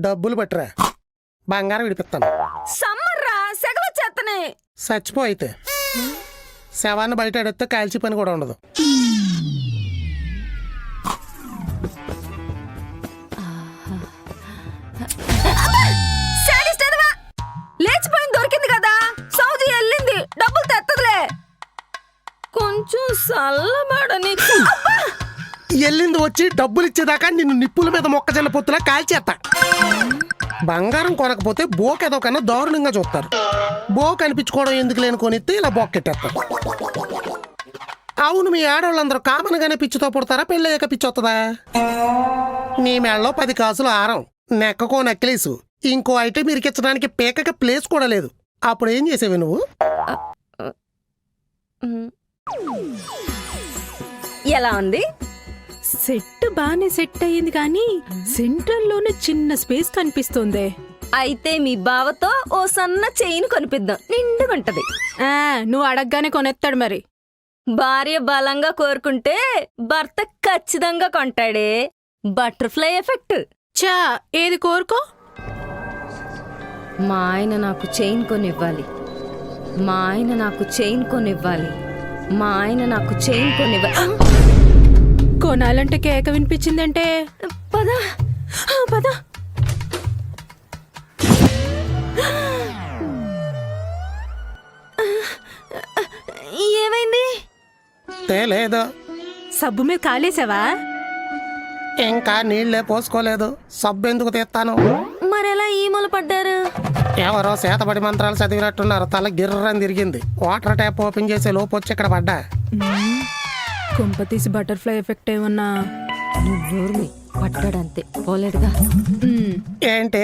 డబ్బులు పట్టురా, బంగారం విడిపిస్తాను. సమ్మర్రా సెగలొచ్చేత్తనే. చచ్చిపో అయితే. శవాన్ని బయట ఎడితే కాల్చి పని కూడా ఉండదు. లేచిపోయింది, దొరికింది కదా. సౌదీ వెళ్ళింది, డబ్బులు తెత్తదిలే. కొంచెం చల్లబడని. వెళ్ళింది వచ్చి డబ్బులు ఇచ్చేదాకా నిన్ను నిప్పుల మీద మొక్కజొన్న పొత్తులా కాల్చేస్తా. బంగారం కొనకపోతే బోకెదో కన్నా దారుణంగా చూస్తారు. బో కనిపించుకోవడం ఎందుకు లేని కొనిస్తే ఇలా బొక్కెట్టేస్తారు. అవును, మీ ఆడవాళ్ళందరూ కామన్గానే పిచ్చితో పుడతారా, పెళ్ళయ్యాక పిచ్చి వస్తుందా? నీ మెళ్ళలో 10 కాసులు ఆరం, నెక్కకో నెక్లేసు, ఇంకో ఐటెం ఇరికించడానికి పేకక ప్లేస్ కూడా లేదు. అప్పుడు ఏం చేసేవి నువ్వు? ఎలా ఉంది? సెట్ బానే సెట్ అయ్యింది కానీ సెంట్రల్ లోనే చిన్న స్పేస్ కనిపిస్తుంది. అయితే మీ బావతో ఓ సన్న చైన్ కొనిపిద్దాం, నిండుగుంటది. నువ్వు అడగగానే కొనేస్తాడు మరి. భార్య బలంగా కోరుకుంటే భర్త ఖచ్చితంగా కొంటాడే. Butterfly effect. చా, ఏది కోరుకో. మా ఆయన నాకు చైన్ కొనివ్వాలి, మా ఆయన నాకు చైన్ కొనివ్వాలి, మా ఆయన నాకు చైన్ కొనివ్వాలి. కొనాలంటే కేక వినిపించిందంటే పద పద. ఏమైంది? తేలేదు. సబ్బు మీద కాలేసావా? ఇంకా నీళ్లే పోసుకోలేదు, సబ్బు ఎందుకు తీస్తాను? మరెలా ఈ మూల పడ్డారు? ఎవరో సేతబడి మంత్రాలు చదివినట్టున్నారు. తల గిర్రని తిరిగింది. వాటర్ ట్యాప్ ఓపెన్ చేసే లోపు వచ్చి ఇక్కడ పడ్డా. కొంప తీసి బటర్ఫ్లై ఎఫెక్ట్ ఏమన్నా? నువ్వు పట్టాడంతే, పోలేదుగా. ఏంటి?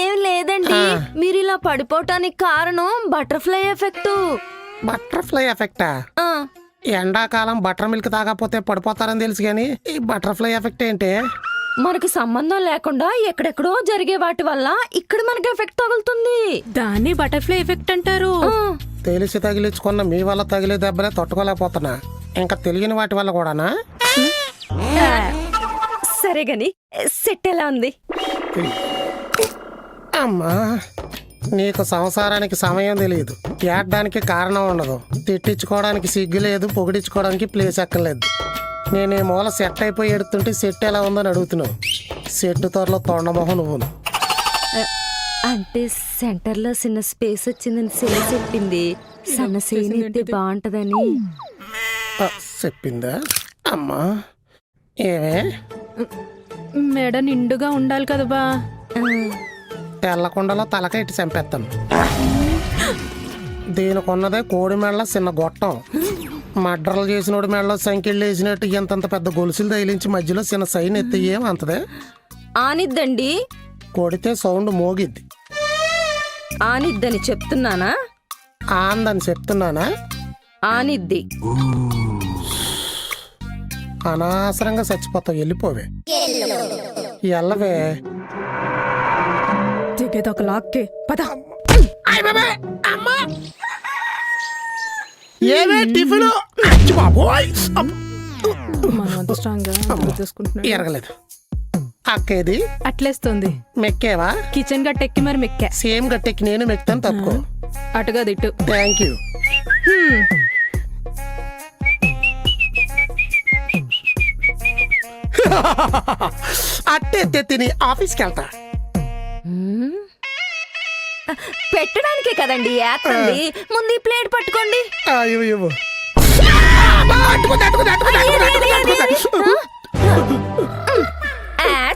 ఏం లేదండి, మీరు ఇలా పడిపోవటానికి కారణం బటర్ఫ్లై ఎఫెక్ట్. బటర్ఫ్లై ఎఫెక్టా? ఎండాకాలం బటర్ మిల్క్ తాగకపోతే పడిపోతారని తెలుసు కానీ ఈ బటర్ఫ్లై ఎఫెక్ట్ ఏంటి? మనకి సంబంధం లేకుండా ఎక్కడెక్కడో జరిగే వాటి వల్ల ఇక్కడ మనకి ఎఫెక్ట్ తగులుతుంది. దాన్ని బటర్ఫ్లై ఎఫెక్ట్ అంటారు. తెలిసి తగిలించుకున్న మీ వల్ల తగిలే దెబ్బలే తట్టుకోలేకపోతున్నా, ఇంకా తెలియని వాటి వల్ల కూడానా? సరే గాని సెట్ ఎలా ఉంది? అమ్మా, నీకు సంసారానికి సమయం తెలియదు, ఏడ్డానికి కారణం ఉండదు, తిట్టించుకోవడానికి సిగ్గు లేదు, పొగిడించుకోవడానికి ప్లేస్ ఎక్కర్లేదు. నేను ఈ మూల సెట్ అయిపోయి ఎడుతుంటే సెట్ ఎలా ఉందని అడుగుతున్నావు. సెట్ త్వరలో తొండమోహం నువ్వును. అంటే సెంటర్ లో చిన్న స్పేస్ వచ్చిందని సేల్ చెప్పింది. సన్న సీన్ అయితే బాగుంటదని చెప్పిందా? అమ్మా, ఏమే మెడ నిండుగా ఉండాలి కదా బా. తెల్లకొండలో తలకైటి చంపేస్తాను. దీనికున్నదే కోడి మెళ్ళ చిన్న గొట్టం. మడ్రలు చేసినోడి మెళ్ళలో సంఖ్యలు వేసినట్టు ఎంతంత పెద్ద గొలుసులు తగిలించి మధ్యలో చిన్న సైన్ ఎత్తి ఏమంతదే? ఆనిద్దండి. కొడితే సౌండ్ మోగిద్ది. ఆనిద్దని చెప్తున్నానా? ఆందని చెప్తున్నానా? ఆనిద్ది. అనవసరంగా చచ్చిపోతావు, వెళ్ళిపోవే. ఎల్లవే. దిగేదొక లాక్కే పద. ఏమే టిఫిన్? ఎరగలేదు. అక్కేది అట్లేస్తుంది. మెక్కేవా? కిచెన్ గట్టెక్కి మరి మెక్కా. సేమ్ గట్టెక్కి నేను మెక్తాను, తప్పుకో. అటుగా దిట్టు. Thank you. అట్టే తిని ఆఫీస్కి వెళ్తా. పెట్టడానికే కదండి ఏత్తంది. ముందు ఈ ప్లేట్ పట్టుకోండి.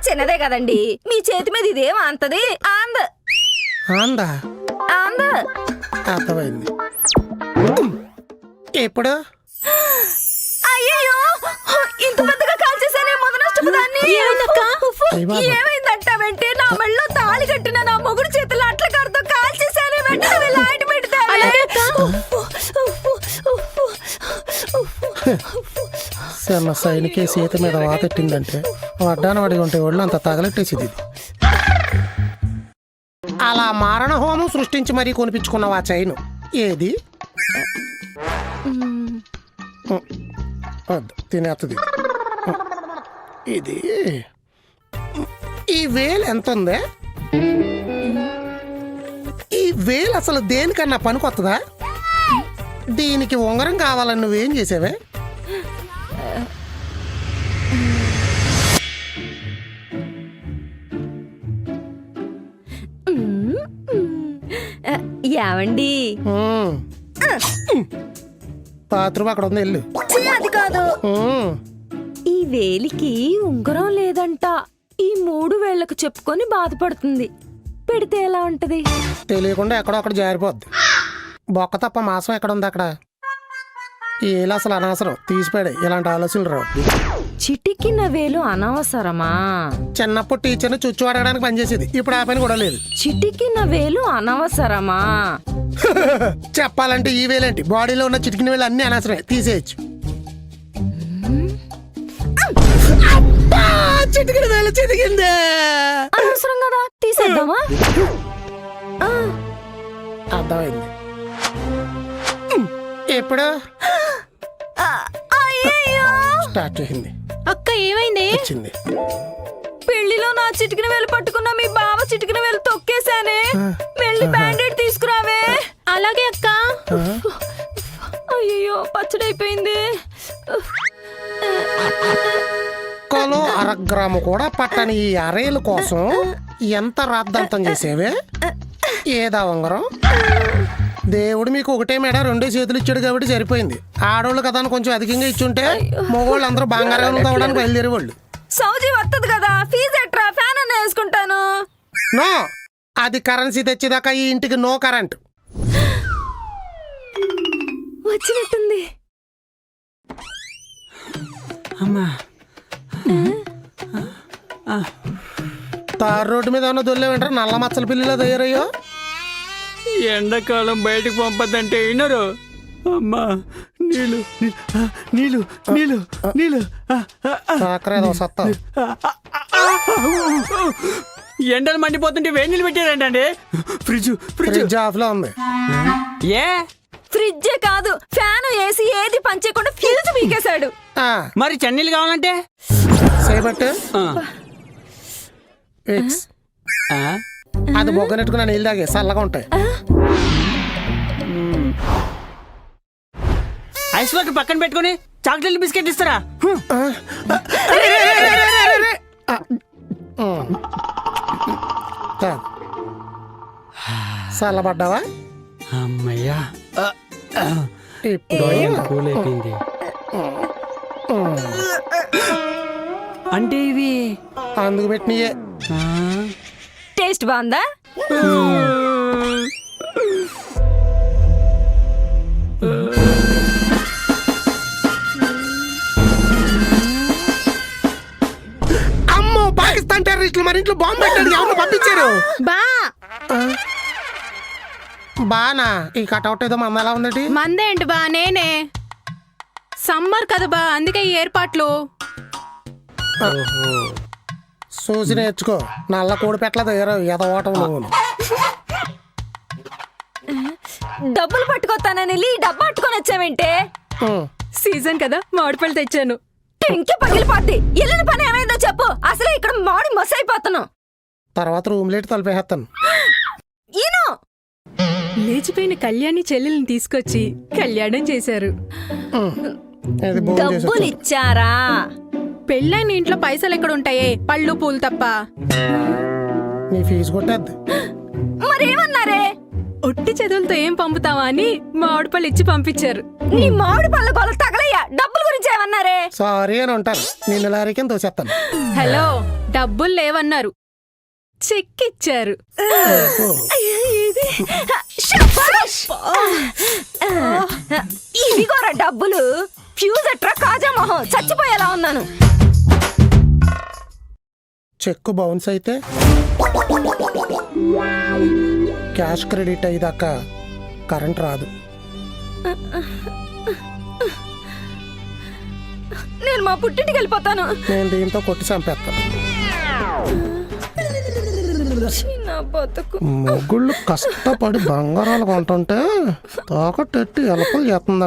చిన్నదే కదండి, మీ చేతి మీద ఇదేం అంతది. ఆందా అర్థమైంది. ఎప్పుడు? అయ్యో, ఇంత పెద్దగా కాల్ చేశానే, మొదలు నష్టపోదాన్ని. ఏమైందంటావంటే, నా మెళ్ళో తాళి కట్టిన నా మొగుడు చేతులు అట్ల కడుతూ కాల్ చేశానే. వెంటనే వెళ్ళి ఆయిట్ పెడతా. చిన్న సైనికే సీత మీద వాతెట్టిందంటే వడ్డాన వాడి ఉంటే ఒళ్ళు అంత తగలెట్టేసింది. అలా మారణ హోమం సృష్టించి మరీ కొనిపించుకున్నావా చైను? ఏది? వద్దు, తినేస్తుంది. ఇది ఈ వేలు ఎంత ఉంది? ఈ వేలు అసలు దేనికన్నా పనికొత్తదా? దీనికి ఉంగరం కావాలని నువ్వేం చేసావే? ఏవండి? బాత్రూమ్ అక్కడ ఉంది, వెళ్ళు. ఛీ, అది కాదు. ఉమ్. ఈ వేలికి ఉంగరం లేదంట. ఈ 3 వేళ్లకు చెప్పుకొని బాధపడుతుంది. పెడితే ఎలా ఉంటది? తెలియకుండా ఎక్కడో అక్కడ జారిపోద్ది. బొక్క తప్ప మాసం ఎక్కడ ఉంది అక్కడ? ఈ వేలు అసలు అనవసరం, తీసిపోయాడు. ఇలాంటి ఆలోచనలు రావు. చిటికిన వేలు అనవసరమా? చిన్నప్పుడు టీచర్ని చుచ్చు అడగడానికి పనిచేసేది, ఇప్పుడు ఆ పని కూడా లేదు. చిటికిన వేలు అనవసరమా? చెప్పాలంటే ఈ వేలేంటి, బాడీలో ఉన్న చిటికిన వేలు అన్ని అనవసరమే, తీసేయచ్చు. చిటికిన వేలు చిటికిందే. అనవసరం కదా, తీసేద్దామా? అర్థమైంది. ఎప్పుడు అయ్యయ్యో! స్టార్ట్ చేసింది, అక్క ఏమైంది? వచ్చింది. పెళ్లిలో నా చిటికిన వేలు పట్టుకున్న మీ బావ చిటికిన వేలు తొక్కేశానే. వెళ్ళి బ్యాండేడ్ తీసుకురావే. అలాగే అక్క. అయ్యో, పచ్చడైపోయింది. ఒక్కలో 1/2 గ్రాము కూడా పట్టని ఈ అరేలు కోసం ఎంత రాద్ధాంతం చేసేవే? ఏదా ఉంగరం? దేవుడు మీకు ఒకటే మేడ 2 చేతులు ఇచ్చాడు కాబట్టి సరిపోయింది. ఆడోళ్ళు కదా అని కొంచెం అధికంగా ఇచ్చుంటే మగవాళ్ళు అందరూ బంగారం తవ్వడానికి బయలుదేరేవాళ్ళు. సౌజీ వస్తుంది కదా, ఫీజు ఎట్రా? ఫ్యాన్ అన్న వేసుకుంటాను. నో, అది కరెన్సీ తెచ్చేదాకా ఈ ఇంటికి నో కరెంట్. వచ్చినట్టుంది. అమ్మా, తారు రోడ్డు మీద ఉన్న దొల్లే వెంటనే నల్ల మచ్చల పిల్లిలో తయారయ్యో. ఎండాకాలం బయటకు పంపద్దంటే వినరు. అమ్మా, నీళ్ళు నీళ్ళు నీళ్ళు నీళ్ళు. సాకరేదో సత్తా. ఎండలు మండిపోతుంటే వేడి నీళ్ళు పెట్టారంటండి. ఫ్రిడ్జ్ ఫ్రిడ్జ్ ఫ్రిడ్జ్ ఆఫ్ లో ఉంది. ఏ ఫ్రిడ్జే కాదు, ఫ్యాన్ ఏసీ ఏది పనిచేయకుండా ఫ్యూజ్ పీకేశాడు. మరి చన్నీళ్ళు కావాలంటే చేయబట్టు ఆ. విక్స్. ఆ? అది బొగ్గనెట్టుకున్న నీళ్ళు తాగే చల్లగా ఉంటాయి. ఐస్ వాటర్ పక్కన పెట్టుకుని చాక్లెట్ బిస్కెట్ ఇస్తారా? చల్లబడ్డావా? అమ్మయ్యా, ఇప్పుడు కూల్ అయిపోయింది. అంటే ఇవి అందుకు పెట్టినయే. ఆ? టేస్ట్ బాగుందా? అమ్మో, పాకిస్తాన్ టెర్రరిస్టులు మరి ఇంట్లో బాంబు పెట్టాడు. ఎవరు పంపించారు? బా బానా? ఈ కటౌట్ ఏదో మంద ఎలా ఉందటి? మందేంటి బా, నేనే. సమ్మర్ కదా బా, అందుకే ఈ ఏర్పాట్లు. చూసి నేర్చుకో. నల్ల కోడి పెట్టల తయారు ఎదవటం నువ్వు. డబ్బులు పట్టుకొస్తానని వెళ్ళి ఈ డబ్బా పట్టుకొని వచ్చావేంటే? సీజన్ కదా, మామిడిపళ్ళు తెచ్చాను. టెంకి పగిలిపోద్ది. వెళ్ళిన పని ఏమైందో చెప్పు. అసలు ఇక్కడ మాడి మస్ అయిపోతున్నావు. తర్వాత రూమ్ లేట్ తలిపేస్తాను. ఈను లేచిపోయిన కళ్యాణి చెల్లెల్ని తీసుకొచ్చి కళ్యాణం చేశారు. ఇది భోజనం చేసి డబ్బులు ఇచ్చారా? పెళ్ళైన ఇంట్లో పైసలు ఎక్కడ ఉంటాయే, పళ్ళు పూలు తప్ప. నీ ఫీజు కొట్టేద్ది. మరేమన్నారే? ఒట్టి చదువులతో ఏం పంపుతావా అని మామిడిపళ్ళు ఇచ్చి పంపించారు. నీ మామిడి పళ్ళ గోల తగలయ్యా. డబ్బుల గురించి ఏమన్నారే? సారీ అని ఉంటాను. నిన్ను లారీకి తోసేస్తాను. హలో, డబ్బులు లేవన్నారు, చెక్ ఇచ్చారు. శభాష్! ఇదిగోరా డబ్బులు. ఫ్యూజ్ ఎట్రా కాజా మొహం, చచ్చిపోయేలా ఉన్నాను. చెక్కు బౌన్స్ అయితే క్యాష్ క్రెడిట్ అయ్యేదాకా కరెంట్ రాదు. నేను మా పుట్టింటికి వెళ్ళిపోతాను. నేను దీంతో కొట్టి చంపేస్తాను. చిన్న బతుకు. మొగుళ్ళు కష్టపడి బంగారాలు కొంటుంటే తాకట్టెట్టి ఎలకలు చేస్తుందంట.